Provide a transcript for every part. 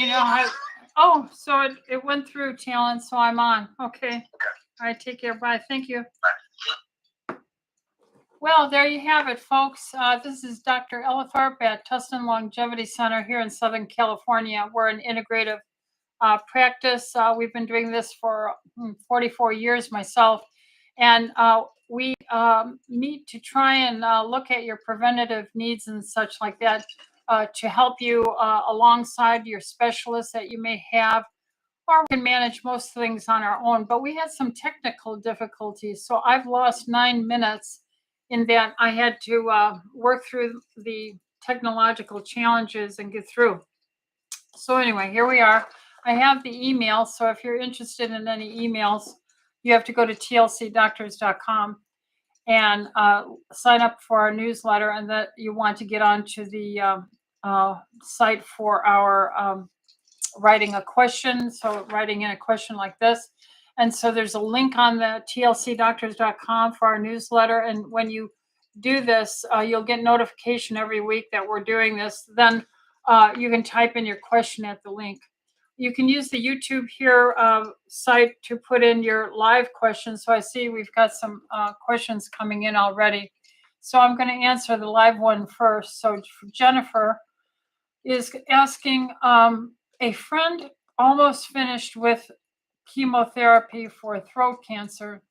know how. Oh, so it went through, Talon, so I'm on. Okay. Okay. All right, take care. Bye. Thank you. Bye. Well, there you have it, folks. This is Dr. Ellithorpe at Tustin Longevity Center here in Southern California. We're an integrative practice. We've been doing this for 44 years myself. And we meet to try and look at your preventative needs and such like that to help you alongside your specialists that you may have, or we can manage most things on our own. But we had some technical difficulties. So I've lost 9 minutes in that I had to work through the technological challenges and get through. So anyway, here we are. I have the email. So if you're interested in any emails, you have to go to tlcdoctors.com and sign up for our newsletter, and that you want to get onto the site for our writing a question. So writing in a question like this. And so there's a link on the tlcdoctors.com for our newsletter. And when you do this, you'll get notification every week that we're doing this. Then you can type in your question at the link. You can use the YouTube here site to put in your live questions. So I see we've got some questions coming in already. So I'm going to answer the live one first. So Jennifer is asking, a friend almost finished with chemotherapy for throat cancer,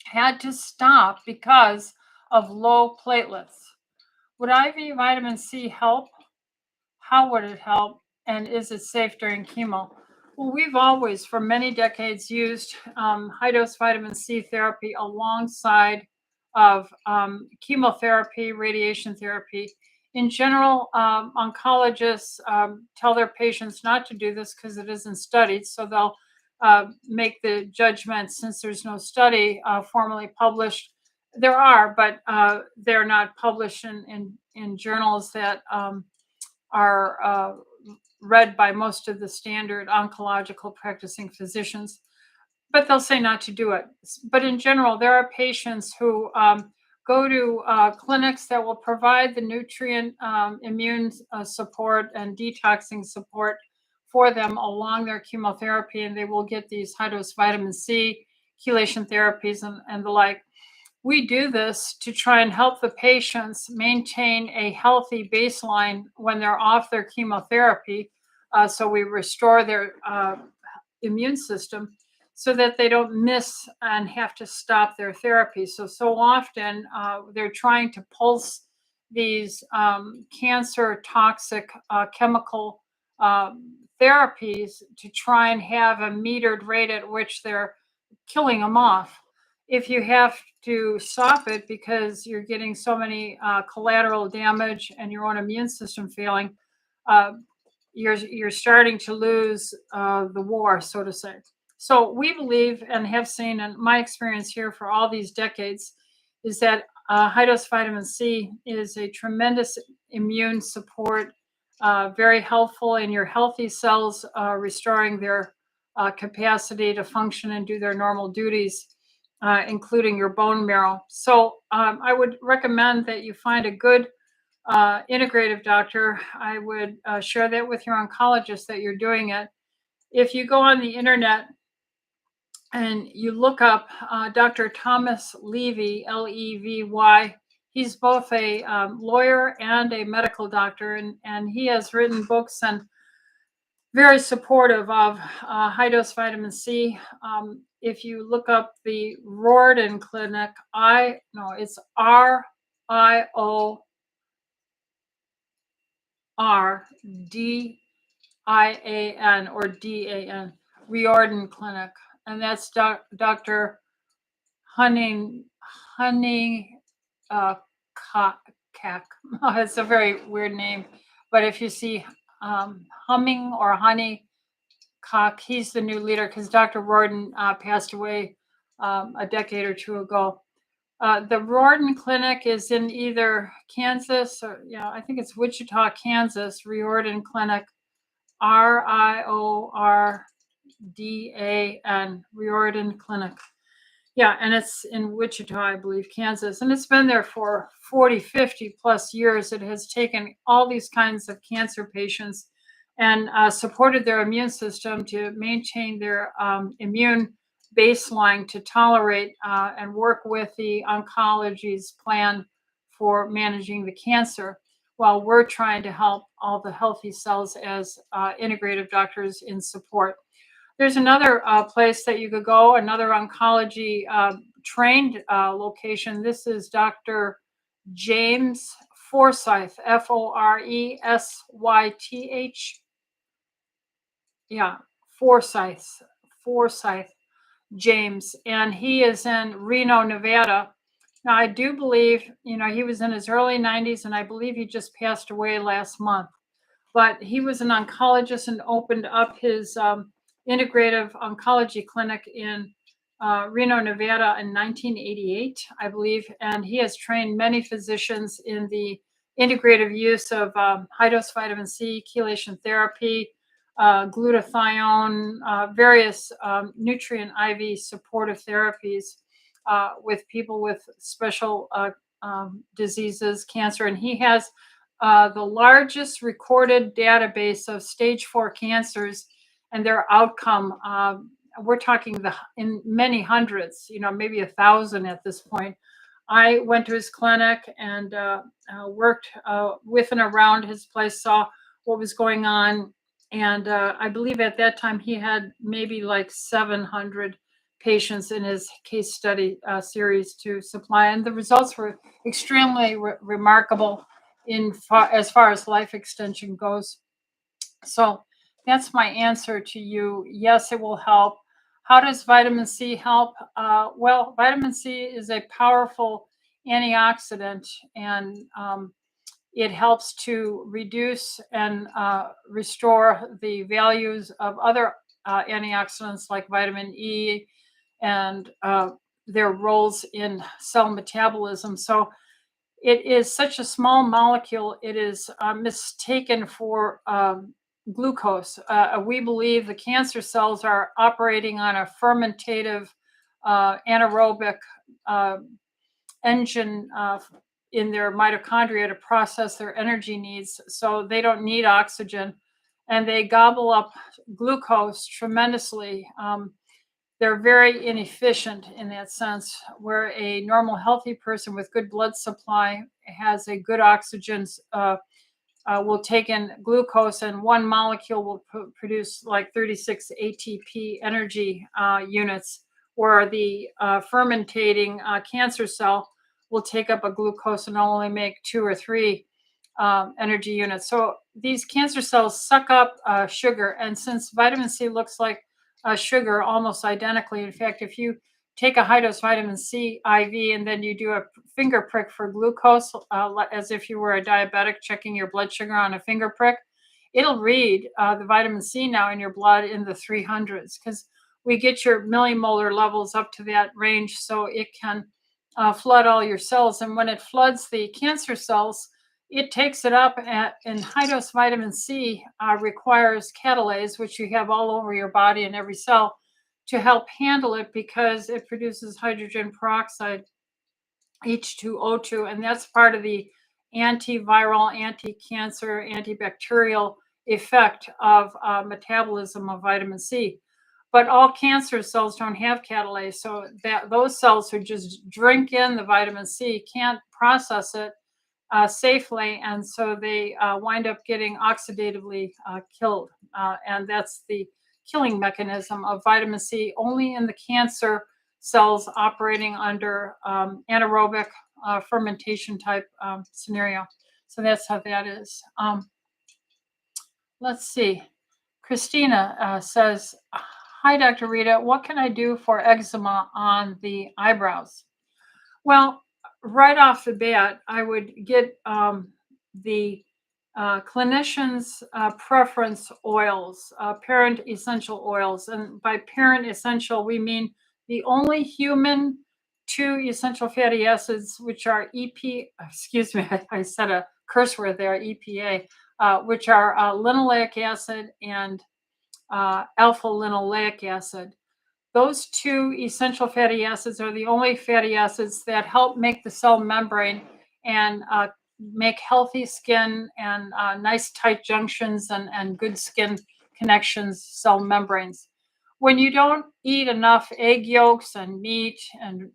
had to stop because of low platelets. Would IV vitamin C help? How would it help? And is it safe during chemo? Well, we've always, for many decades, used high-dose vitamin C therapy alongside of chemotherapy, radiation therapy. In general, oncologists tell their patients not to do this because it isn't studied. So they'll make the judgment, since there's no study formally published. There are, but they're not published in journals that are read by most of the standard oncological practicing physicians. But they'll say not to do it. But in general, there are patients who go to clinics that will provide the nutrient immune support and detoxing support for them along their chemotherapy, and they will get these high-dose vitamin C, chelation therapies, and the like. We do this to try and help the patients maintain a healthy baseline when they're off their chemotherapy. So we restore their immune system so that they don't miss and have to stop their therapy. So often they're trying to pulse these cancer toxic chemical therapies to try and have a metered rate at which they're killing them off. If you have to stop it because you're getting so many collateral damage and your own immune system failing, you're starting to lose the war, so to say. So we believe and have seen, and my experience here for all these decades, is that high-dose vitamin C is a tremendous immune support, very helpful in your healthy cells, restoring their capacity to function and do their normal duties, including your bone marrow. So I would recommend that you find a good integrative doctor. I would share that with your oncologist that you're doing it. If you go on the internet and you look up Dr. Thomas Levy, Levy, he's both a lawyer and a medical doctor, and he has written books and very supportive of high-dose vitamin C. If you look up the Riordan Clinic, it's RIORDIAN or DAN, Riordan Clinic, and that's Dr. Honeycock. It's a very weird name, but if you see Humming or Honeycock, he's the new leader because Dr. Riordan passed away a decade or two ago. The Riordan Clinic is in either Kansas or, I think it's Wichita, Kansas, Riordan Clinic, RIORDAN, Riordan Clinic. Yeah, and it's in Wichita, I believe, Kansas. And it's been there for 40, 50 plus years. It has taken all these kinds of cancer patients and supported their immune system to maintain their immune baseline to tolerate and work with the oncology's plan for managing the cancer, while we're trying to help all the healthy cells as integrative doctors in support. There's another place that you could go, another oncology trained location. This is Dr. James Forsyth, Forresyth. Yeah, Forsyth, Forsyth James, and he is in Reno, Nevada. Now, I do believe, he was in his early 90s, and I believe he just passed away last month. But he was an oncologist and opened up his integrative oncology clinic in Reno, Nevada in 1988, I believe. And he has trained many physicians in the integrative use of high dose vitamin C, chelation therapy, glutathione, various nutrient IV supportive therapies with people with special diseases, cancer. And he has the largest recorded database of stage 4 cancers and their outcome. We're talking in many hundreds, maybe 1,000 at this point. I went to his clinic and worked with and around his place, saw what was going on. And I believe at that time he had maybe like 700 patients in his case study series to supply. And the results were extremely remarkable as far as life extension goes. So that's my answer to you. Yes, it will help. How does vitamin C help? Well, vitamin C is a powerful antioxidant, and it helps to reduce and restore the values of other antioxidants like vitamin E and their roles in cell metabolism. So it is such a small molecule, it is mistaken for glucose. We believe the cancer cells are operating on a fermentative anaerobic engine in their mitochondria to process their energy needs. So they don't need oxygen and they gobble up glucose tremendously. They're very inefficient in that sense, where a normal healthy person with good blood supply has a good oxygen, will take in glucose, and one molecule will produce like 36 ATP energy units, where the fermentating cancer cell will take up a glucose and only make 2 or 3 energy units. So these cancer cells suck up sugar, and since vitamin C looks like sugar almost identically. In fact, if you take a high dose vitamin C IV and then you do a finger prick for glucose, as if you were a diabetic checking your blood sugar on a finger prick, it'll read the vitamin C now in your blood in the 300s, because we get your millimolar levels up to that range so it can flood all your cells. And when it floods the cancer cells, it takes it up and high dose vitamin C requires catalase, which you have all over your body in every cell, to help handle it, because it produces hydrogen peroxide, H2O2, and that's part of the antiviral, anti-cancer, antibacterial effect of metabolism of vitamin C. But all cancer cells don't have catalase, so that those cells who just drink in the vitamin C can't process it safely, and so they wind up getting oxidatively killed. And that's the killing mechanism of vitamin C, only in the cancer cells operating under anaerobic fermentation type scenario. So that's how that is. Let's see. Christina says, hi, Dr. Rita. What can I do for eczema on the eyebrows? Well, right off the bat, I would get the clinician's preference oils, parent essential oils. And by parent essential, we mean the only human 2 essential fatty acids, which are excuse me, I said a curse word there, EPA, which are linoleic acid and alpha linoleic acid. Those 2 essential fatty acids are the only fatty acids that help make the cell membrane and make healthy skin and nice tight junctions and good skin connections, cell membranes. When you don't eat enough egg yolks and meat and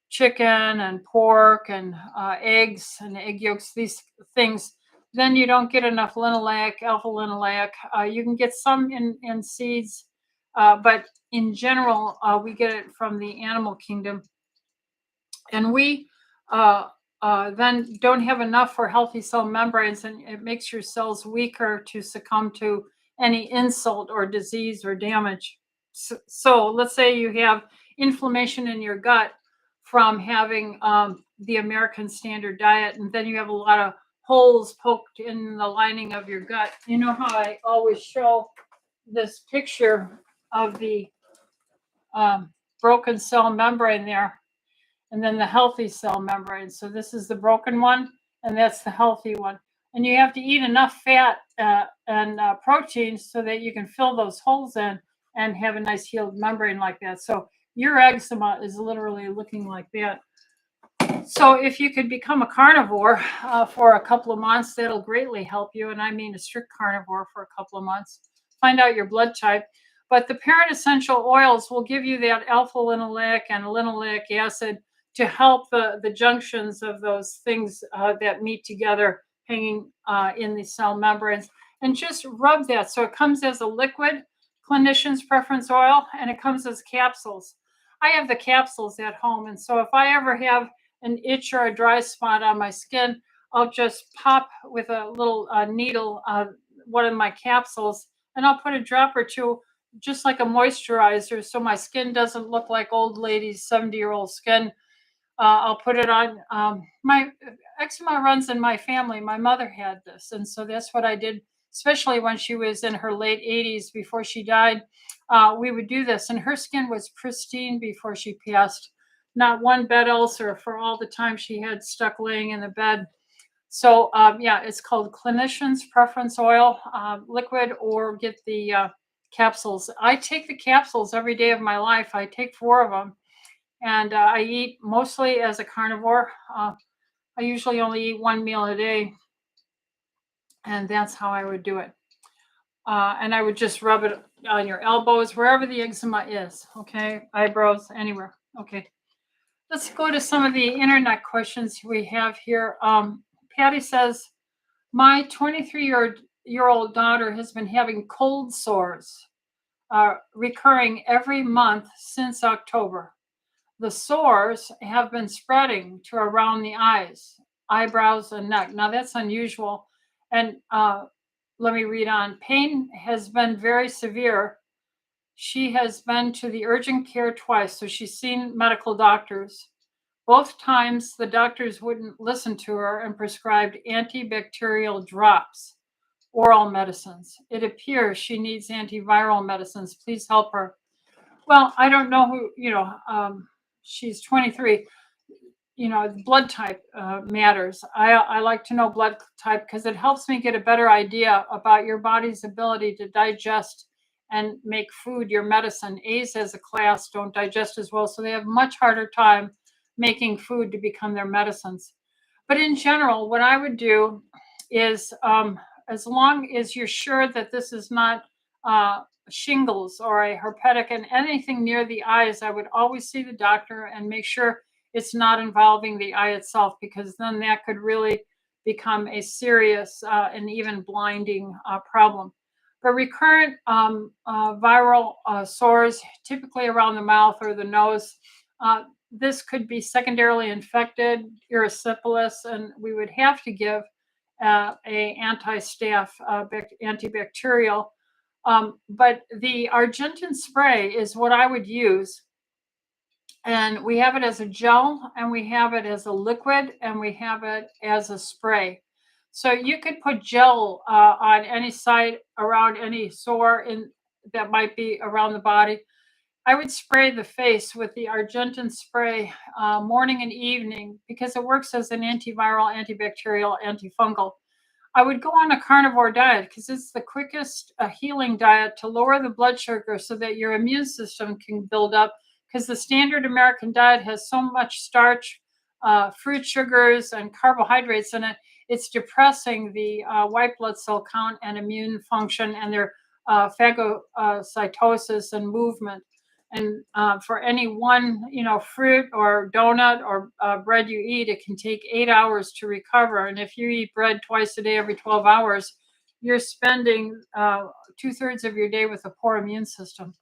chicken and pork and eggs and egg yolks, these things, then you don't get enough linoleic, alpha linoleic. You can get some in seeds, but in general, we get it from the animal kingdom. And we uh, then don't have enough for healthy cell membranes, and it makes your cells weaker to succumb to any insult or disease or damage. So let's say you have inflammation in your gut from having the American standard diet, and then you have a lot of holes poked in the lining of your gut. You know how I always show this picture of the broken cell membrane there, and then the healthy cell membrane. So this is the broken one, and that's the healthy one. And you have to eat enough fat and proteins so that you can fill those holes in and have a nice healed membrane like that. So your eczema is literally looking like that. So if you could become a carnivore for a couple of months, that'll greatly help you. And I mean a strict carnivore for a couple of months. Find out your blood type. But the parent essential oils will give you that alpha linoleic and linoleic acid to help the junctions of those things that meet together hanging in the cell membranes. And just rub that. So it comes as a liquid, clinician's preference oil, and it comes as capsules. I have the capsules at home. And so if I ever have an itch or a dry spot on my skin, I'll just pop with a little needle one of my capsules, and I'll put a drop or two, just like a moisturizer, so my skin doesn't look like old ladies' 70-year-old skin. I'll put it on. My eczema runs in my family. My mother had this, and so that's what I did, especially when she was in her late 80s before she died. We would do this, and her skin was pristine before she passed. Not one bed ulcer for all the time she had stuck laying in the bed. So yeah, it's called clinician's preference oil, liquid, or get the capsules. I take the capsules every day of my life. I take 4 of them, and I eat mostly as a carnivore. I usually only eat 1 meal a day, and that's how I would do it. And I would just rub it on your elbows, wherever the eczema is. Okay, eyebrows, anywhere. Okay. Let's go to some of the internet questions we have here. Patty says, my 23-year-old daughter has been having cold sores recurring every month since October. The sores have been spreading to around the eyes, eyebrows, and neck. Now that's unusual. And let me read on. Pain has been very severe. She has been to the urgent care twice, so she's seen medical doctors. Both times, the doctors wouldn't listen to her and prescribed antibacterial drops, oral medicines. It appears she needs antiviral medicines. Please help her. Well, I don't know who, she's 23. Blood type matters. I like to know blood type because it helps me get a better idea about your body's ability to digest and make food your medicine. A's as a class don't digest as well, so they have much harder time making food to become their medicines. But in general, what I would do is, as long as you're sure that this is not shingles or a herpetic and anything near the eyes, I would always see the doctor and make sure it's not involving the eye itself, because then that could really become a serious and even blinding problem. But recurrent viral sores, typically around the mouth or the nose, this could be secondarily infected, erysipelas, and we would have to give a anti-staph, antibacterial. But the Argentin spray is what I would use. And we have it as a gel, and we have it as a liquid, and we have it as a spray. So you could put gel on any site around any sore that might be around the body. I would spray the face with the Argentin spray morning and evening because it works as an antiviral, antibacterial, antifungal. I would go on a carnivore diet because it's the quickest healing diet to lower the blood sugar so that your immune system can build up, because the standard American diet has so much starch, fruit sugars and carbohydrates in it, it's depressing the white blood cell count and immune function and their phagocytosis and movement. And for any one, fruit or donut or bread you eat, it can take 8 hours to recover. And if you eat bread twice a day every 12 hours, you're spending two-thirds of your day with a poor immune system.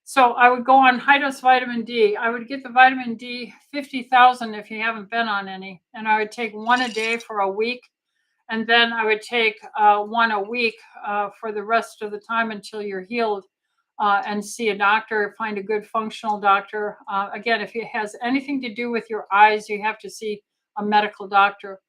So I would go on high dose vitamin D. I would get the vitamin D 50,000 if you haven't been on any. And I would take one a day for a week. And then I would take one a week for the rest of the time until you're healed, and see a doctor, find a good functional doctor. Again, if it has anything to do with your eyes, you have to see a medical doctor.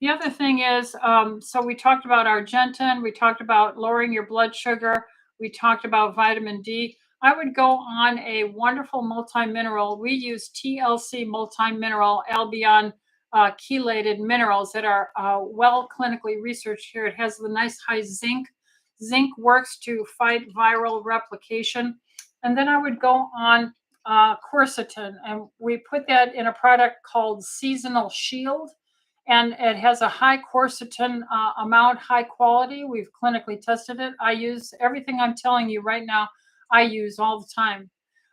The other thing is, so we talked about Argentin, we talked about lowering your blood sugar, we talked about vitamin D. I would go on a wonderful multi-mineral. We use TLC multi-mineral Albion chelated minerals that are well clinically researched here. It has the nice high zinc. Zinc works to fight viral replication. And then I would go on quercetin, and we put that in a product called Seasonal Shield. And it has a high quercetin amount, high quality. We've clinically tested it. I use everything I'm telling you right now, I use all the time.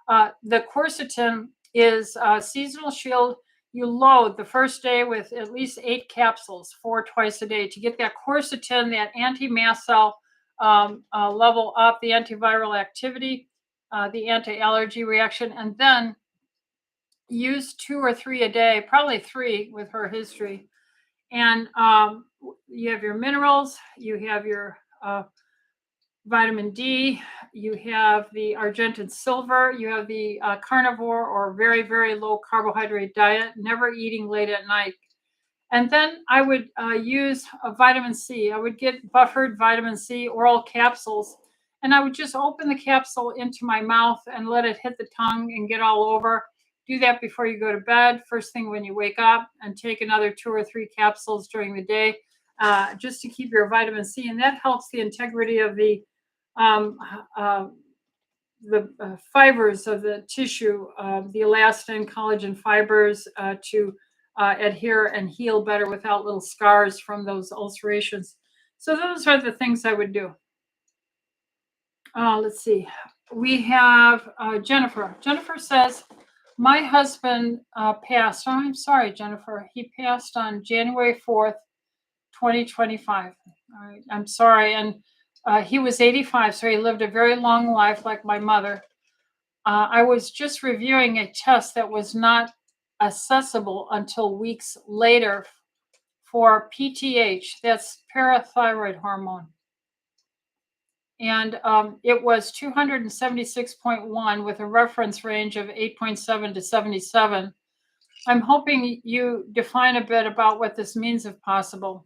The quercetin is Seasonal Shield. You load the first day with at least 8 capsules, 4 twice a day, to get that quercetin, that anti-mast cell level up, the antiviral activity, the anti-allergy reaction, and then use 2 or 3 a day, probably 3 with her history. And you have your minerals, you have your vitamin D, you have the Argentin silver, you have the carnivore or very, very low carbohydrate diet, never eating late at night. And then I would use a vitamin C. I would get buffered vitamin C oral capsules, and I would just open the capsule into my mouth and let it hit the tongue and get all over. Do that before you go to bed, first thing when you wake up, and take another 2 or 3 capsules during the day, just to keep your vitamin C. And that helps the integrity of um, uh, the fibers of the tissue, the elastin, collagen fibers, to adhere and heal better without little scars from those ulcerations. So those are the things I would do. Let's see. We have Jennifer. Jennifer says, my husband passed. Oh, I'm sorry, Jennifer. He passed on January 4th, 2025. All right. I'm sorry. And he was 85, so he lived a very long life like my mother. I was just reviewing a test that was not accessible until weeks later for PTH, that's parathyroid hormone. And it was 276.1 with a reference range of 8.7 to 77. I'm hoping you define a bit about what this means if possible.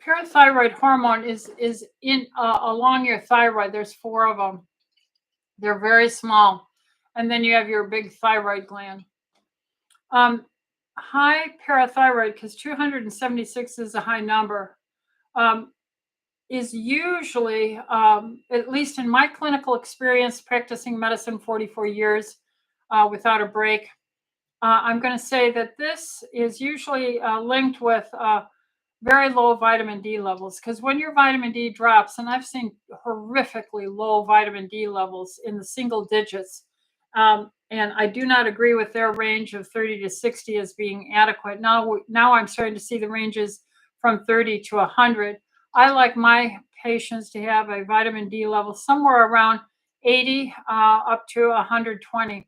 Parathyroid hormone is in along your thyroid. There's 4 of them. They're very small. And then you have your big thyroid gland. High parathyroid, because 276 is a high number, is usually, at least in my clinical experience practicing medicine 44 years without a break, I'm going to say that this is usually linked with very low vitamin D levels, because when your vitamin D drops, and I've seen horrifically low vitamin D levels in the single digits, and I do not agree with their range of 30 to 60 as being adequate. Now I'm starting to see the ranges from 30 to 100. I like my patients to have a vitamin D level somewhere around 80 up to 120.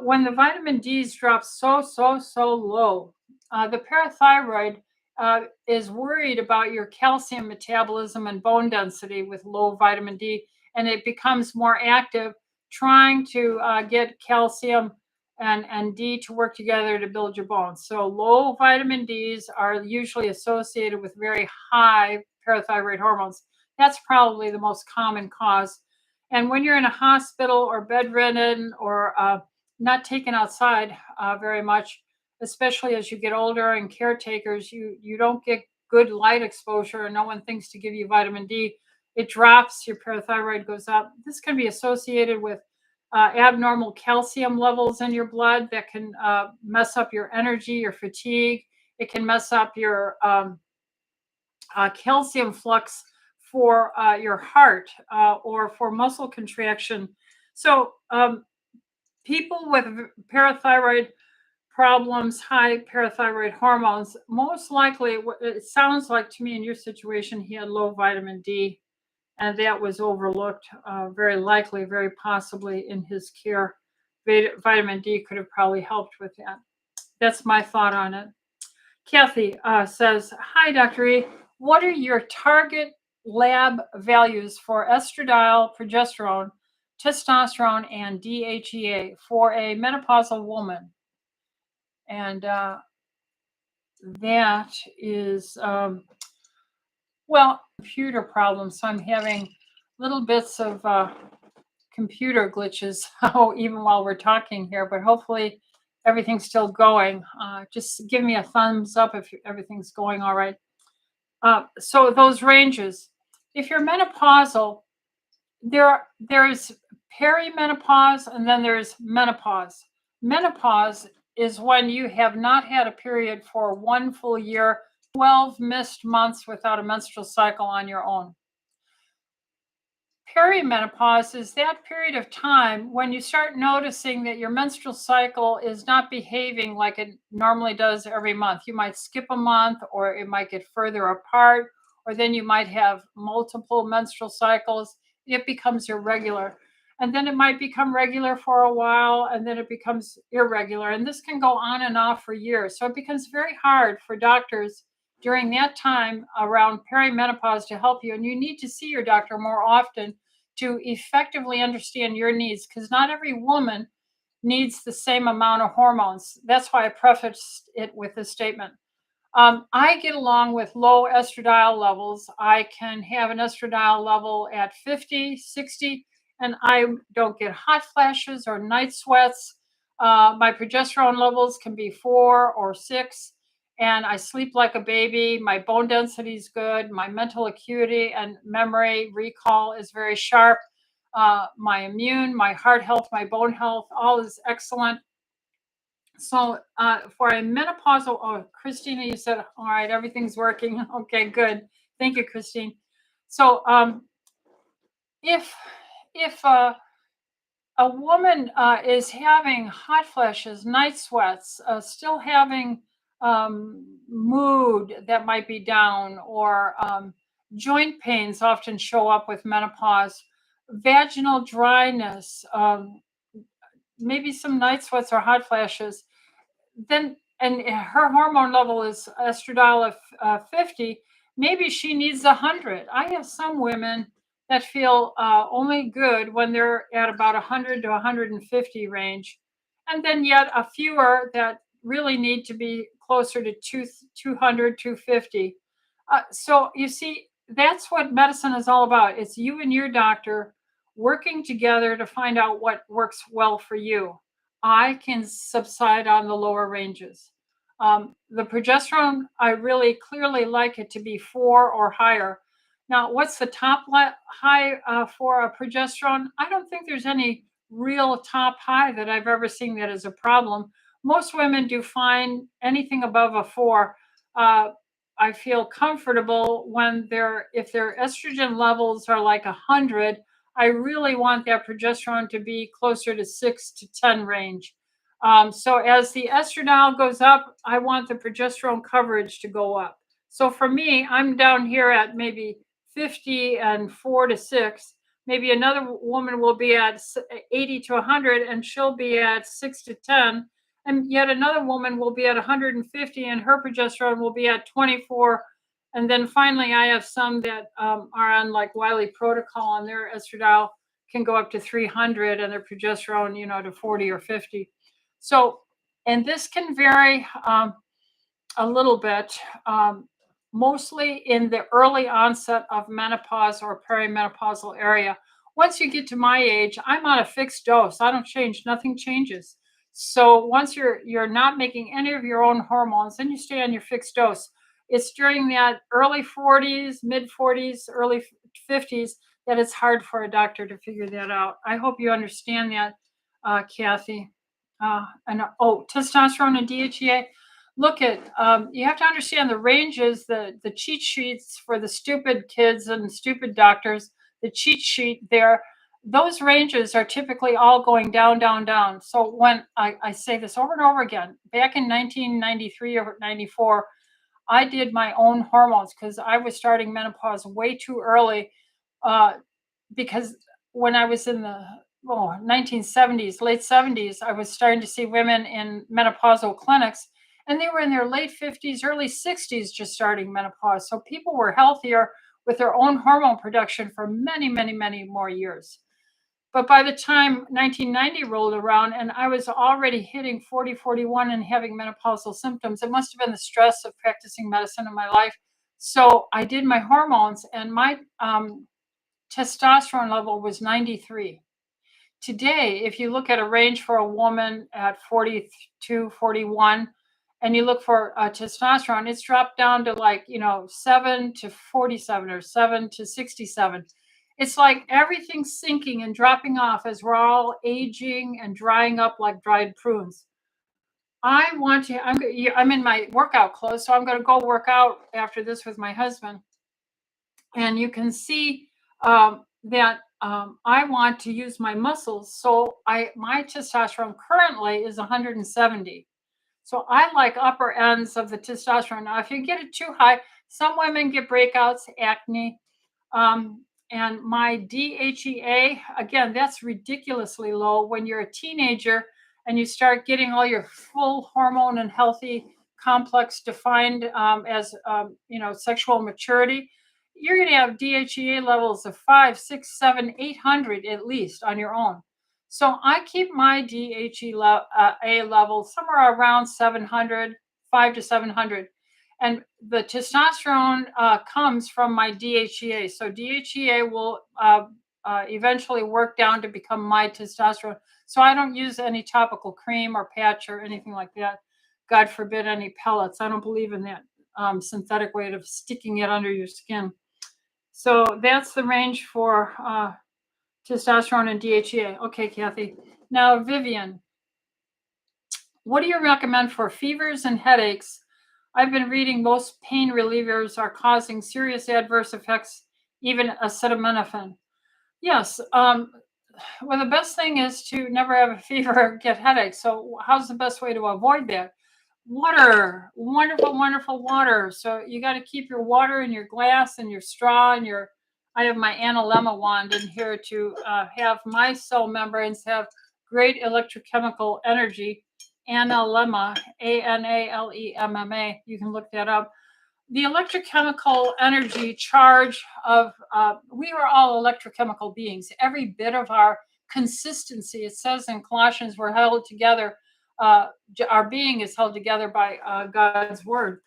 When the vitamin D's drop so low, the parathyroid is worried about your calcium metabolism and bone density with low vitamin D, and it becomes more active trying to get calcium and D to work together to build your bones. So low vitamin Ds are usually associated with very high parathyroid hormones. That's probably the most common cause. And when you're in a hospital or bedridden or not taken outside very much, especially as you get older and caretakers, you don't get good light exposure and no one thinks to give you vitamin D. It drops, your parathyroid goes up. This can be associated with abnormal calcium levels in your blood that can mess up your energy, your fatigue. It can mess up your calcium flux for your heart or for muscle contraction. So people with parathyroid problems, high parathyroid hormones, most likely, it sounds like to me in your situation, he had low vitamin D, and that was overlooked, very likely, very possibly in his care. Vitamin D could have probably helped with that. That's my thought on it. Kathy says, "Hi, Dr. E. What are your target lab values for estradiol, progesterone, testosterone, and DHEA for a menopausal woman?" And that is, well, computer problems. So I'm having little bits of computer glitches even while we're talking here, but hopefully everything's still going. Just give me a thumbs up if everything's going all right. So those ranges, if you're menopausal, there's perimenopause and then there's menopause. Menopause is when you have not had a period for 1 full year, 12 missed months without a menstrual cycle on your own. Perimenopause is that period of time when you start noticing that your menstrual cycle is not behaving like it normally does every month. You might skip a month, or it might get further apart, or then you might have multiple menstrual cycles. It becomes irregular. And then it might become regular for a while, and then it becomes irregular. And this can go on and off for years. So it becomes very hard for doctors during that time around perimenopause to help you. And you need to see your doctor more often to effectively understand your needs, because not every woman needs the same amount of hormones. That's why I prefaced it with this statement. I get along with low estradiol levels. I can have an estradiol level at 50, 60, and I don't get hot flashes or night sweats. My progesterone levels can be 4 or 6, and I sleep like a baby. My bone density is good. My mental acuity and memory recall is very sharp. My immune, my heart health, my bone health, all is excellent. So for a menopausal, oh, Christina, you said, all right, everything's working. Okay, good. Thank you, Christine. So if a woman is having hot flashes, night sweats, still having mood that might be down, or joint pains often show up with menopause, vaginal dryness, maybe some night sweats or hot flashes, then, and her hormone level is estradiol of 50, maybe she needs 100. I have some women that feel only good when they're at about 100 to 150 range, and then yet a fewer that really need to be closer to 200, 250. So you see, that's what medicine is all about. It's you and your doctor working together to find out what works well for you. I can subside on the lower ranges. The progesterone, I really clearly like it to be 4 or higher. Now, what's the top high for a progesterone? I don't think there's any real top high that I've ever seen that is a problem. Most women do fine. Anything above a 4, I feel comfortable when if their estrogen levels are like 100. I really want that progesterone to be closer to 6 to 10 range. So as the estradiol goes up, I want the progesterone coverage to go up. So for me, I'm down here at maybe 50 and 4 to 6. Maybe another woman will be at 80 to 100, and she'll be at 6 to 10. And yet another woman will be at 150, and her progesterone will be at 24. And then finally, I have some that are on like Wiley protocol, and their estradiol can go up to 300, and their progesterone, to 40 or 50. So, and this can vary a little bit, mostly in the early onset of menopause or perimenopausal area. Once you get to my age, I'm on a fixed dose. I don't change. Nothing changes. So once you're not making any of your own hormones, then you stay on your fixed dose. It's during that early 40s, mid 40s, early 50s that it's hard for a doctor to figure that out. I hope you understand that. Kathy. Testosterone and DHEA. Look at, you have to understand the ranges, the cheat sheets for the stupid kids and stupid doctors, the cheat sheet there, those ranges are typically all going down, down, down. So when I say this over and over again, back in 1993 or 94, I did my own hormones because I was starting menopause way too early. Uh, because when I was in the 1970s, late 70s, I was starting to see women in menopausal clinics, and they were in their late 50s, early 60s, just starting menopause. So people were healthier with their own hormone production for many, many, many more years. But by the time 1990 rolled around and I was already hitting 40, 41 and having menopausal symptoms, it must have been the stress of practicing medicine in my life. So I did my hormones, and my testosterone level was 93. Today, if you look at a range for a woman at 42, 41, and you look for testosterone, it's dropped down to 7 to 47 or 7 to 67. It's like everything's sinking and dropping off as we're all aging and drying up like dried prunes. I'm in my workout clothes, so I'm going to go work out after this with my husband. And you can see that I want to use my muscles. So my testosterone currently is 170. So I like upper ends of the testosterone. Now, if you get it too high, some women get breakouts, acne. And my DHEA, again, that's ridiculously low. When you're a teenager and you start getting all your full hormone and healthy complex defined as sexual maturity, you're going to have DHEA levels of 5, 6, 7, 800 at least on your own. So I keep my DHEA level somewhere around 700, 5 to 700. And the testosterone comes from my DHEA. So DHEA will eventually work down to become my testosterone. So I don't use any topical cream or patch or anything like that. God forbid any pellets. I don't believe in that synthetic way of sticking it under your skin. So that's the range for testosterone and DHEA. Okay, Kathy. Now, Vivian, what do you recommend for fevers and headaches? I've been reading most pain relievers are causing serious adverse effects, even acetaminophen. Yes. Well, the best thing is to never have a fever or get headaches. So how's the best way to avoid that? Water, wonderful, wonderful water. So you got to keep your water in your glass and your straw and your. I have my analemma wand in here to have my cell membranes have great electrochemical energy. Analemma, ANALEMMA. You can look that up. The electrochemical energy charge of we are all electrochemical beings. Every bit of our consistency, it says in Colossians, we're held together. Our being is held together by God's word,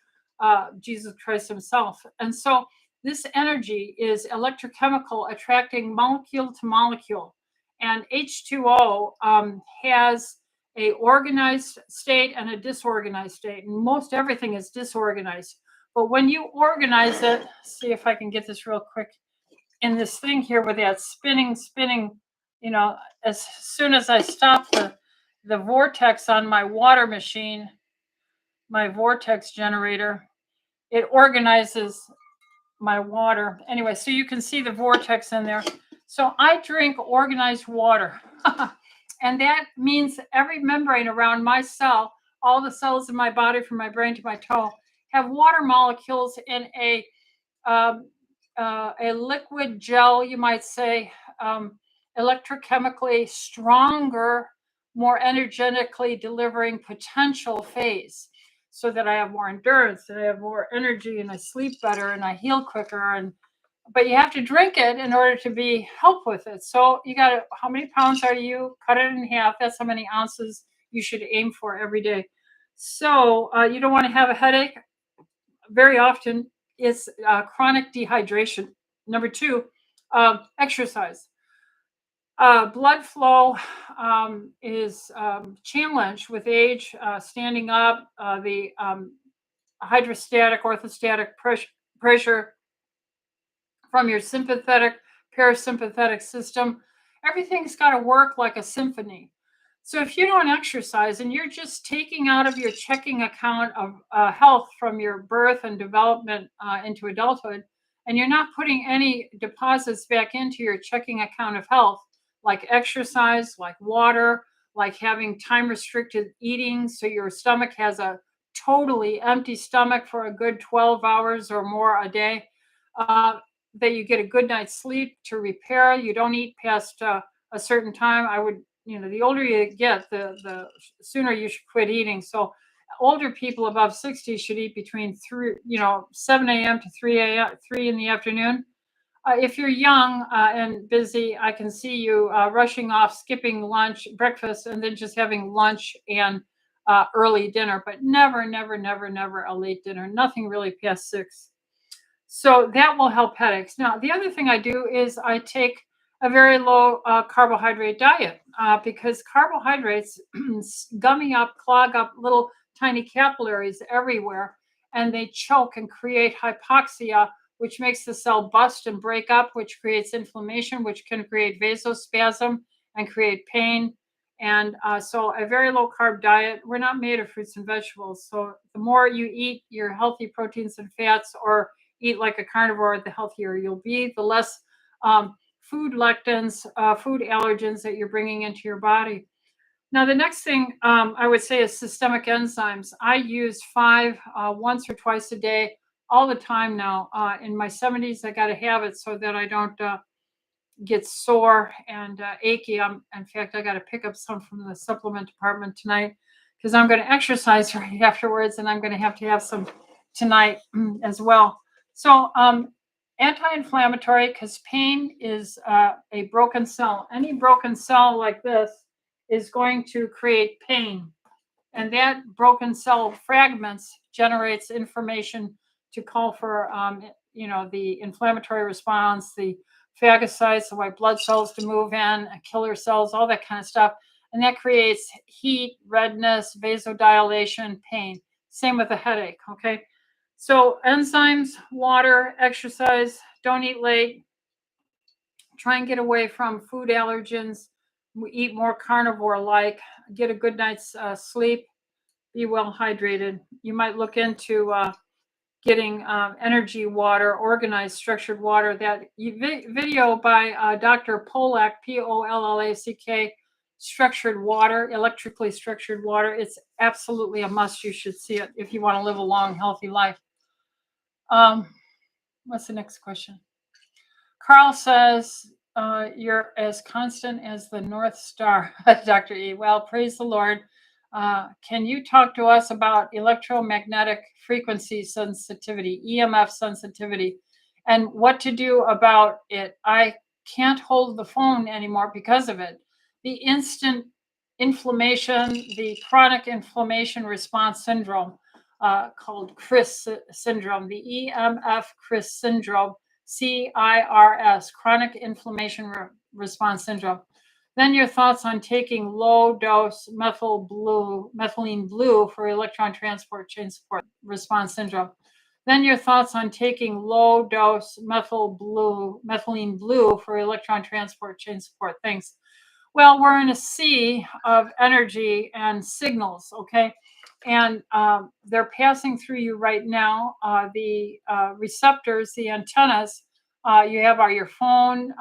Jesus Christ himself. And so this energy is electrochemical, attracting molecule to molecule. And H2O has a organized state and a disorganized state. And most everything is disorganized. But when you organize it, see if I can get this real quick in this thing here with that spinning, as soon as I stop the vortex on my water machine, my vortex generator, it organizes my water. Anyway, so you can see the vortex in there. So I drink organized water. And that means every membrane around my cell, all the cells in my body from my brain to my toe, have water molecules in a liquid gel, you might say, electrochemically stronger, more energetically delivering potential phase, so that I have more endurance, that I have more energy, and I sleep better, and I heal quicker. But you have to drink it in order to be help with it. So you got to, how many pounds are you? Cut it in half. That's how many ounces you should aim for every day. So you don't want to have a headache. Very often it's chronic dehydration. Number two, exercise. Blood flow is challenged with age, standing up, the hydrostatic, orthostatic pressure from your sympathetic, parasympathetic system. Everything's got to work like a symphony. So if you don't exercise and you're just taking out of your checking account of health from your birth and development into adulthood, and you're not putting any deposits back into your checking account of health, like exercise, like water, like having time restricted eating, so your stomach has a totally empty stomach for a good 12 hours or more a day, uh, that you get a good night's sleep to repair. You don't eat past a certain time. I would, the older you get, the sooner you should quit eating. So older people above 60 should eat between 7 a.m. to 3 a.m., 3 in the afternoon. If you're young and busy, I can see you rushing off, skipping lunch, breakfast, and then just having lunch and early dinner, but never, never, never, never a late dinner. Nothing really past 6. So that will help headaches. Now, the other thing I do is I take a very low carbohydrate diet because carbohydrates gummy up, clog up little tiny capillaries everywhere, and they choke and create hypoxia, which makes the cell bust and break up, which creates inflammation, which can create vasospasm and create pain. And so a very low carb diet, we're not made of fruits and vegetables. So the more you eat your healthy proteins and fats, or eat like a carnivore, the healthier you'll be, the less food lectins, food allergens that you're bringing into your body. Now, the next thing I would say is systemic enzymes. I use 5 once or twice a day, all the time now. In my 70s, I got to have it so that I don't get sore and achy. In fact, I got to pick up some from the supplement department tonight because I'm going to exercise right afterwards, and I'm going to have some tonight as well. So, anti-inflammatory, because pain is a broken cell. Any broken cell like this is going to create pain, and that broken cell fragments generates information to call for, the inflammatory response, the phagocytes, the white blood cells to move in, killer cells, all that kind of stuff. And that creates heat, redness, vasodilation, pain. Same with a headache, okay? So enzymes, water, exercise, don't eat late, try and get away from food allergens, eat more carnivore-like, get a good night's sleep, be well hydrated. You might look into getting energy water, organized, structured water. That video by Dr. Pollack, Pollack, structured water, electrically structured water. It's absolutely a must. You should see it if you want to live a long, healthy life. What's the next question? Carl says, you're as constant as the North Star, Dr. E. Well, praise the Lord. Can you talk to us about electromagnetic frequency sensitivity, EMF sensitivity, and what to do about it? I can't hold the phone anymore because of it. The instant inflammation, the chronic inflammation response syndrome, called CRIS syndrome, the EMF CRIS syndrome, CIRS, chronic inflammation response syndrome. Then your thoughts on taking low dose methylene blue for electron transport chain support response syndrome. Then your thoughts on taking low dose methylene blue for electron transport chain support. Thanks. Well, we're in a sea of energy and signals, okay? And they're passing through you right now. The receptors, the antennas, you have your phone.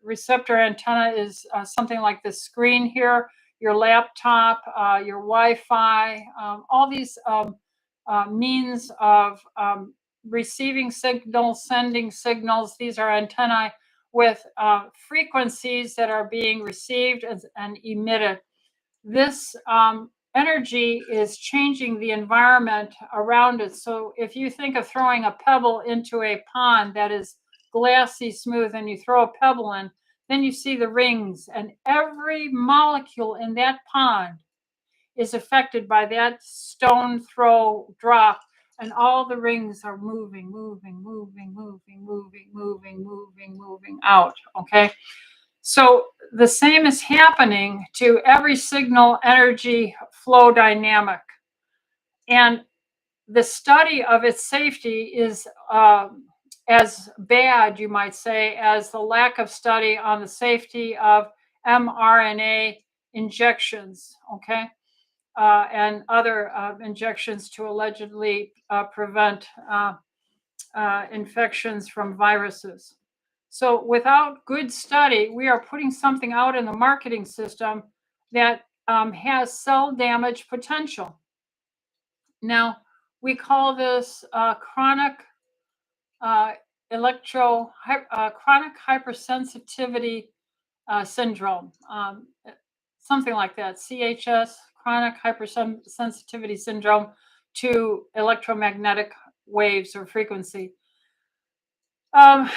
Receptor antenna is something like the screen here, your laptop, your Wi-Fi, all these means of receiving signals, sending signals. These are antennae with frequencies that are being received and emitted. This energy is changing the environment around it. So if you think of throwing a pebble into a pond that is glassy smooth and you throw a pebble in, then you see the rings, and every molecule in that pond is affected by that stone throw drop, and all the rings are moving, moving out, okay? So the same is happening to every signal energy flow dynamic. And the study of its safety is as bad, you might say, as the lack of study on the safety of mRNA injections, okay, and other injections to allegedly prevent infections from viruses. So without good study, we are putting something out in the marketing system that has cell damage potential. Now, we call this chronic uh, chronic hypersensitivity syndrome, something like that, CHS, chronic hypersensitivity syndrome to electromagnetic waves or frequency. Um,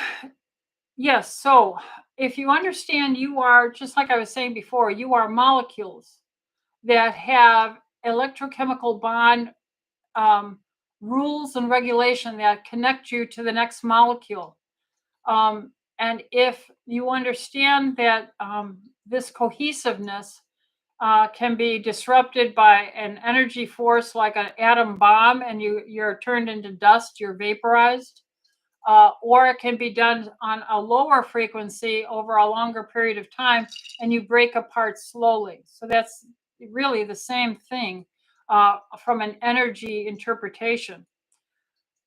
yes, so if you understand, you are, just like I was saying before, you are molecules that have electrochemical bond um, rules and regulation that connect you to the next molecule. And if you understand that this cohesiveness can be disrupted by an energy force like an atom bomb, and you're turned into dust, you're vaporized, or it can be done on a lower frequency over a longer period of time, and you break apart slowly. So that's really the same thing from an energy interpretation.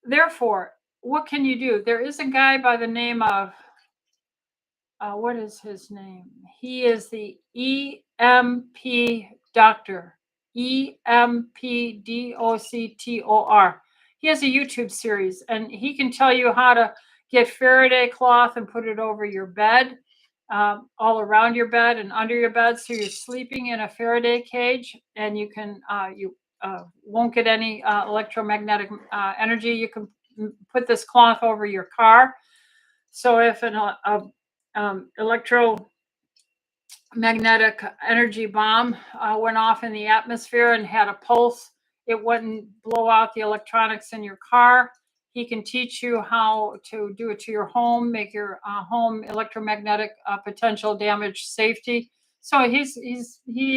Therefore, what can you do? There is a guy by the name of what is his name? He is the EMP doctor, EMPDOCTOR. He has a YouTube series, and he can tell you how to get Faraday cloth and put it over your bed, all around your bed and under your bed, so you're sleeping in a Faraday cage, and you won't get any electromagnetic energy. You can put this cloth over your car. So if electromagnetic energy bomb went off in the atmosphere and had a pulse, it wouldn't blow out the electronics in your car. He can teach you how to do it to your home, make your home electromagnetic potential damage safety. So he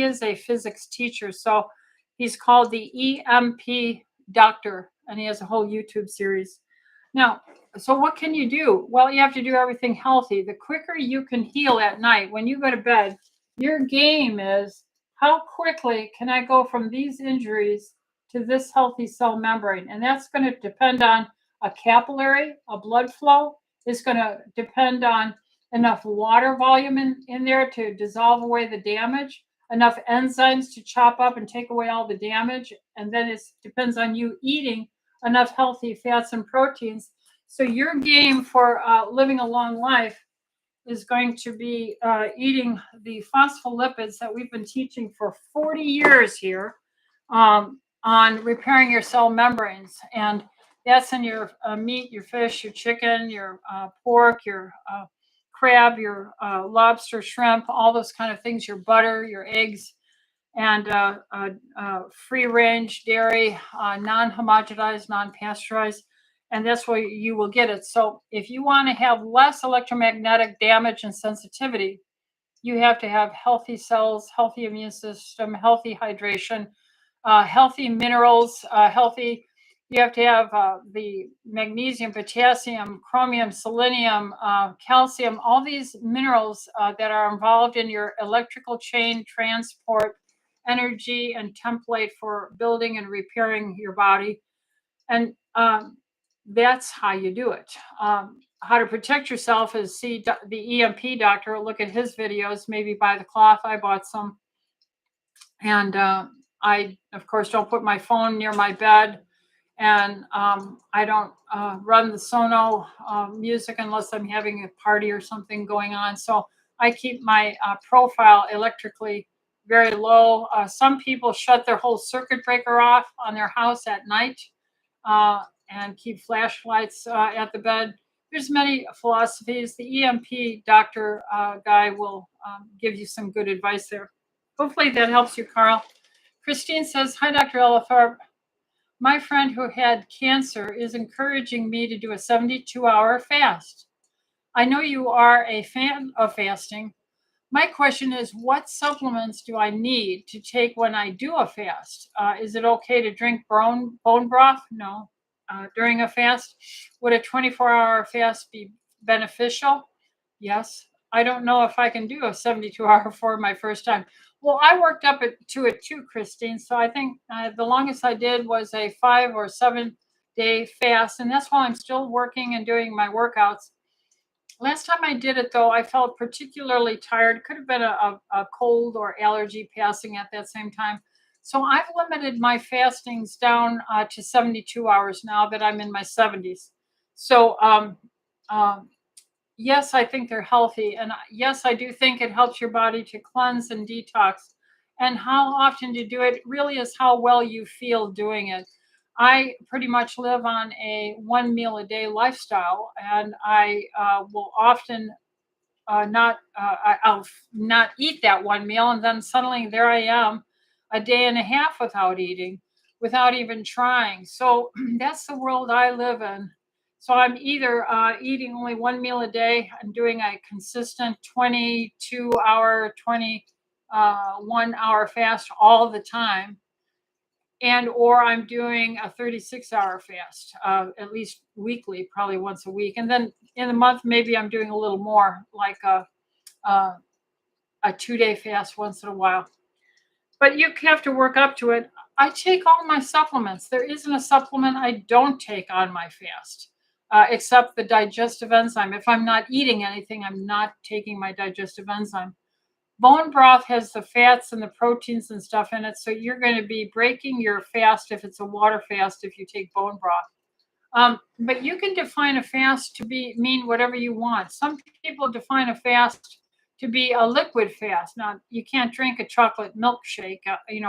is a physics teacher. So he's called the EMP doctor, and he has a whole YouTube series. Now, so what can you do? Well, you have to do everything healthy. The quicker you can heal at night when you go to bed, your game is how quickly can I go from these injuries to this healthy cell membrane? And that's going to depend on a capillary, a blood flow. It's going to depend on enough water volume in there to dissolve away the damage, enough enzymes to chop up and take away all the damage. And then it depends on you eating enough healthy fats and proteins. So your game for living a long life is going to be eating the phospholipids that we've been teaching for 40 years here on repairing your cell membranes. And that's in your meat, your fish, your chicken, your pork, your crab, your lobster, shrimp, all those kind of things, your butter, your eggs, and free range dairy, non-homogenized, non-pasteurized, and that's where you will get it. So if you want to have less electromagnetic damage and sensitivity, you have to have healthy cells, healthy immune system, healthy hydration, healthy minerals, you have to have the magnesium, potassium, chromium, selenium, calcium, all these minerals that are involved in your electrical chain transport energy and template for building and repairing your body. And that's how you do it. How to protect yourself is see the EMP doctor, look at his videos, maybe buy the cloth. I bought some. And I, of course, don't put my phone near my bed. And I don't run the Sono music unless I'm having a party or something going on. So I keep my profile electrically very low. Some people shut their whole circuit breaker off on their house at night and keep flashlights at the bed. There's many philosophies. The EMP doctor guy will give you some good advice there. Hopefully that helps you, Carl. Christine says, hi, Dr. Ellithorpe. My friend who had cancer is encouraging me to do a 72-hour fast. I know you are a fan of fasting. My question is, what supplements do I need to take when I do a fast? Is it okay to drink bone broth? No. During a fast, would a 24-hour fast be beneficial? Yes. I don't know if I can do a 72-hour for my first time. Well, I worked up to it too, Christine. So I think the longest I did was a 5 or 7 day fast, and that's while I'm still working and doing my workouts. Last time I did it, though, I felt particularly tired. Could have been a cold or allergy passing at that same time. So I've limited my fastings down to 72 hours now that I'm in my 70s. So, um, yes, I think they're healthy. And yes, I do think it helps your body to cleanse and detox. And how often you do it really is how well you feel doing it. I pretty much live on a one meal a day lifestyle, and I will often I'll not eat that one meal, and then suddenly there I am, a day and a half without eating, without even trying. So that's the world I live in. So I'm either eating only one meal a day and doing a consistent 22-hour, 21-hour fast all the time, and or I'm doing a 36-hour fast, at least weekly, probably once a week, and then in a month maybe I'm doing a little more, like uh, a 2 day fast once in a while. But you have to work up to it. I take all my supplements. There isn't a supplement I don't take on my fast, except the digestive enzyme. If I'm not eating anything, I'm not taking my digestive enzyme. Bone broth has the fats and the proteins and stuff in it. So you're going to be breaking your fast if it's a water fast if you take bone broth. But you can define a fast to be mean whatever you want. Some people define a fast to be a liquid fast. Now, you can't drink a chocolate milkshake.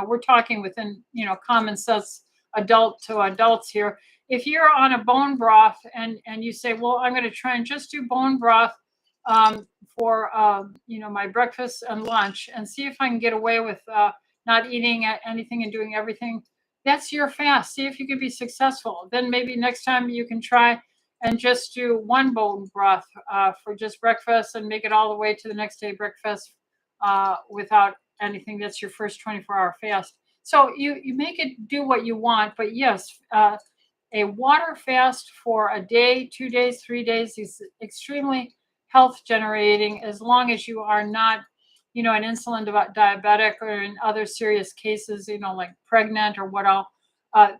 We're talking within, common sense adult to adults here. If you're on a bone broth and you say, well, I'm going to try and just do bone broth for, my breakfast and lunch and see if I can get away with not eating anything and doing everything, that's your fast. See if you can be successful. Then maybe next time you can try and just do one bone broth for just breakfast and make it all the way to the next day breakfast without anything. That's your first 24-hour fast. So you make it do what you want. But yes, a water fast for a day, 2 days, 3 days is extremely health generating as long as you are not an insulin diabetic or in other serious cases, like pregnant or what else. Uh,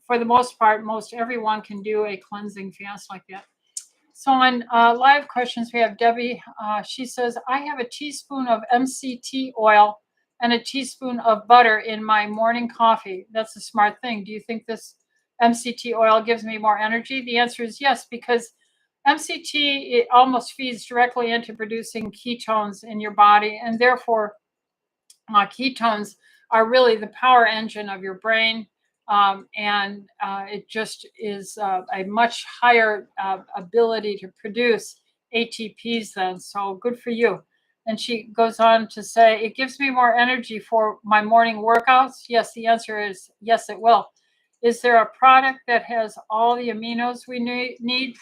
for the most part, most everyone can do a cleansing fast like that. So on live questions, we have Debbie. She says, I have a teaspoon of MCT oil and a teaspoon of butter in my morning coffee. That's a smart thing. Do you think this MCT oil gives me more energy? The answer is yes, because MCT, it almost feeds directly into producing ketones in your body, and therefore ketones are really the power engine of your brain. And it just is a much higher ability to produce ATPs then. So good for you. And she goes on to say, it gives me more energy for my morning workouts. Yes, the answer is yes, it will. Is there a product that has all the aminos we need?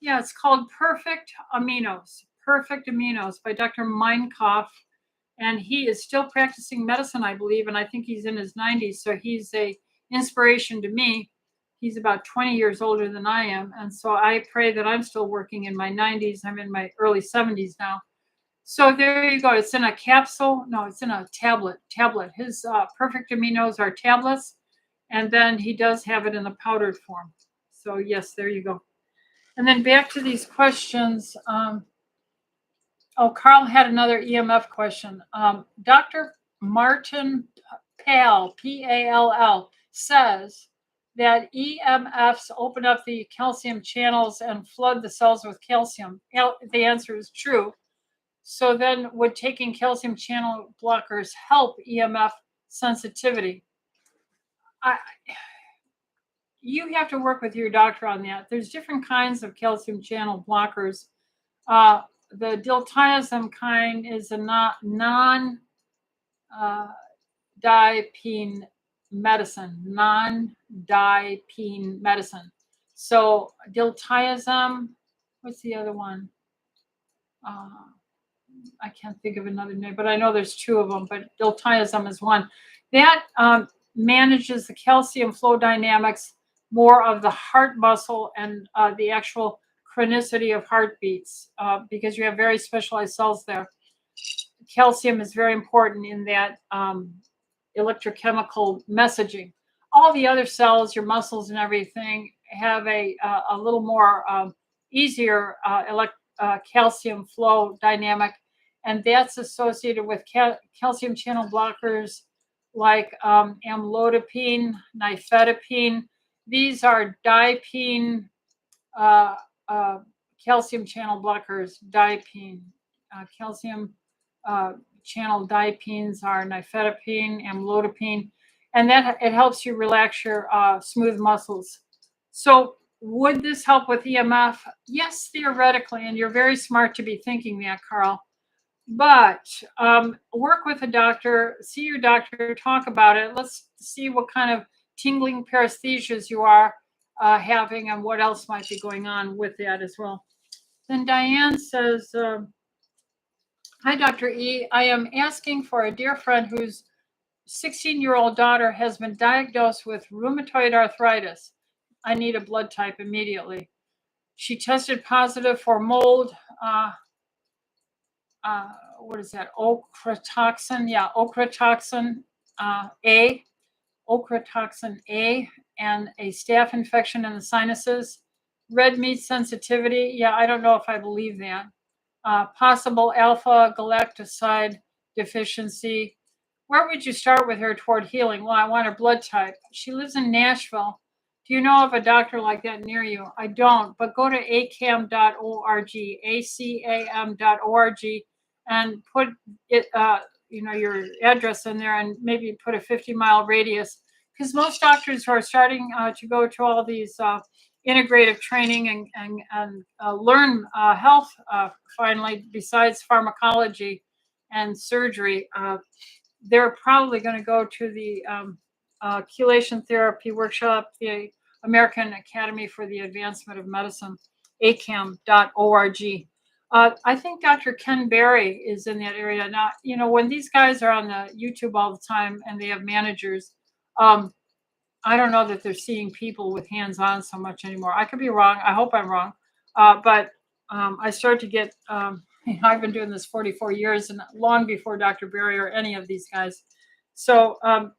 Yeah, it's called Perfect Aminos. Perfect Aminos by Dr. Meinkoff, and he is still practicing medicine, I believe, and I think he's in his 90s. So he's a inspiration to me. He's about 20 years older than I am, and so I pray that I'm still working in my 90s. I'm in my early 70s now. So there you go. It's in a capsule. No, it's in a tablet. His Perfect Aminos are tablets, and then he does have it in the powdered form. So yes, there you go. And then back to these questions. Carl had another EMF question. Dr. Martin Pall, Pall, says that EMFs open up the calcium channels and flood the cells with calcium. The answer is true. So then would taking calcium channel blockers help EMF sensitivity? You have to work with your doctor on that. There's different kinds of calcium channel blockers. The diltiazem kind is a non-dipene medicine. So diltiazem, what's the other one? I can't think of another name, but I know there's two of them, but diltiazem is one. That manages the calcium flow dynamics more of the heart muscle and the actual chronicity of heartbeats because you have very specialized cells there. Calcium is very important in that electrochemical messaging. All the other cells, your muscles and everything, have a little more easier calcium flow dynamic, and that's associated with calcium channel blockers like amlodipine, nifedipine. These are dipene uh, uh, calcium channel blockers, dipene. Calcium channel dipenes are nifedipine, amlodipine, and that it helps you relax your smooth muscles. So would this help with EMF? Yes, theoretically, and you're very smart to be thinking that, Carl. But work with a doctor, see your doctor, talk about it. Let's see what kind of tingling paresthesias you are having and what else might be going on with that as well. Then Diane says, hi, Dr. E. I am asking for a dear friend whose 16-year-old daughter has been diagnosed with rheumatoid arthritis. I need a blood type immediately. She tested positive for mold. What is that? Ochratoxin. Yeah, ochratoxin A, ochratoxin A, and a staph infection in the sinuses. Red meat sensitivity. Yeah, I don't know if I believe that. Possible alpha galactoside deficiency. Where would you start with her toward healing? Well, I want her blood type. She lives in Nashville. Do you know of a doctor like that near you? I don't, but go to acam.org, acam.org, and put it, your address in there, and maybe put a 50-mile radius. Because most doctors who are starting to go to all these integrative training and learn health finally, besides pharmacology and surgery, they're probably going to go to the chelation therapy workshop, the American Academy for the Advancement of Medicine, acam.org. I think Dr. Ken Berry is in that area. Now, when these guys are on the YouTube all the time and they have managers, I don't know that they're seeing people with hands-on so much anymore. I could be wrong. I hope I'm wrong. But I started to get, I've been doing this 44 years and long before Dr. Berry or any of these guys. So I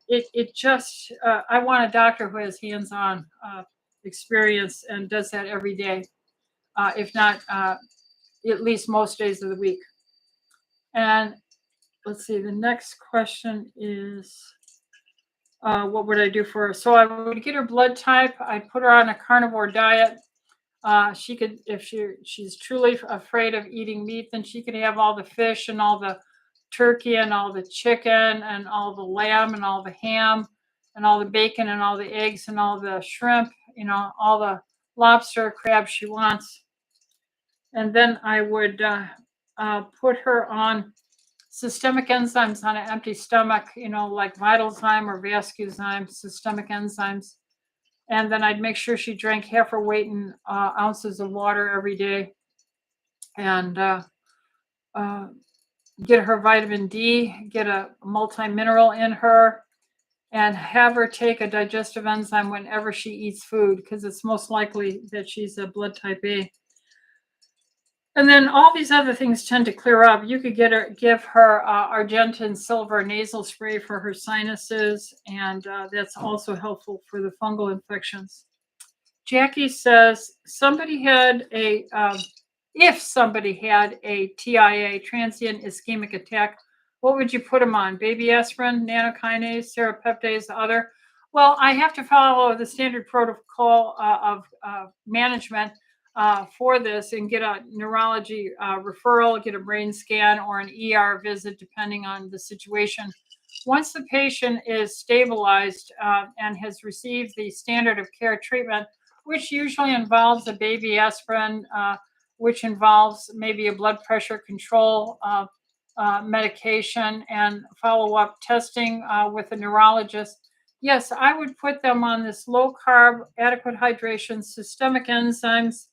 want a doctor who has hands-on experience and does that every day, if not at least most days of the week. And let's see, the next question is, what would I do for her? So I would get her blood type. I'd put her on a carnivore diet. She could, if she's truly afraid of eating meat, then she could have all the fish and all the turkey and all the chicken and all the lamb and all the ham and all the bacon and all the eggs and all the shrimp, all the lobster, crab she wants. And then I would put her on systemic enzymes on an empty stomach, like Vitalzyme or Vascuzyme, systemic enzymes. And then I'd make sure she drank half her weight in ounces of water every day. And get her vitamin D, get a multi-mineral in her, and have her take a digestive enzyme whenever she eats food, because it's most likely that she's a blood type A. And then all these other things tend to clear up. You could give her Argentine silver nasal spray for her sinuses, and that's also helpful for the fungal infections. Jackie says if somebody had a TIA, transient ischemic attack, what would you put them on? Baby aspirin, nanokinase, serrapeptase, other? Well, I have to follow the standard protocol of management for this and get a neurology referral, get a brain scan or an ER visit, depending on the situation. Once the patient is stabilized and has received the standard of care treatment, which usually involves a baby aspirin, which involves maybe a blood pressure control medication and follow-up testing with a neurologist, yes, I would put them on this low-carb, adequate hydration, systemic enzymes,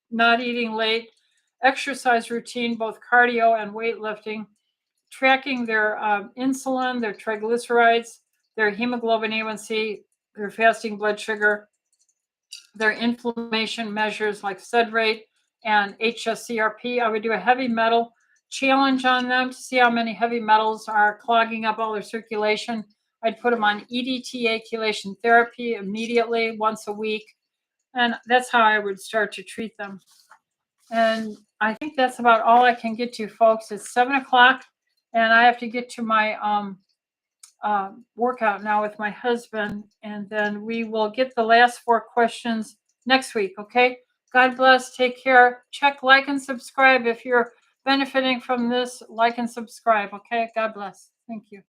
not eating late, exercise routine, both cardio and weightlifting, tracking their insulin, their triglycerides, their hemoglobin A1C, their fasting blood sugar, their inflammation measures like sed rate and HSCRP. I would do a heavy metal challenge on them to see how many heavy metals are clogging up all their circulation. I'd put them on EDTA chelation therapy immediately, once a week. And that's how I would start to treat them. And I think that's about all I can get to, folks. It's 7 o'clock, and I have to get to my workout now with my husband, and then we will get the last 4 questions next week. Okay. God bless. Take care. Check, like, and subscribe if you're benefiting from this. Like and subscribe. Okay. God bless. Thank you.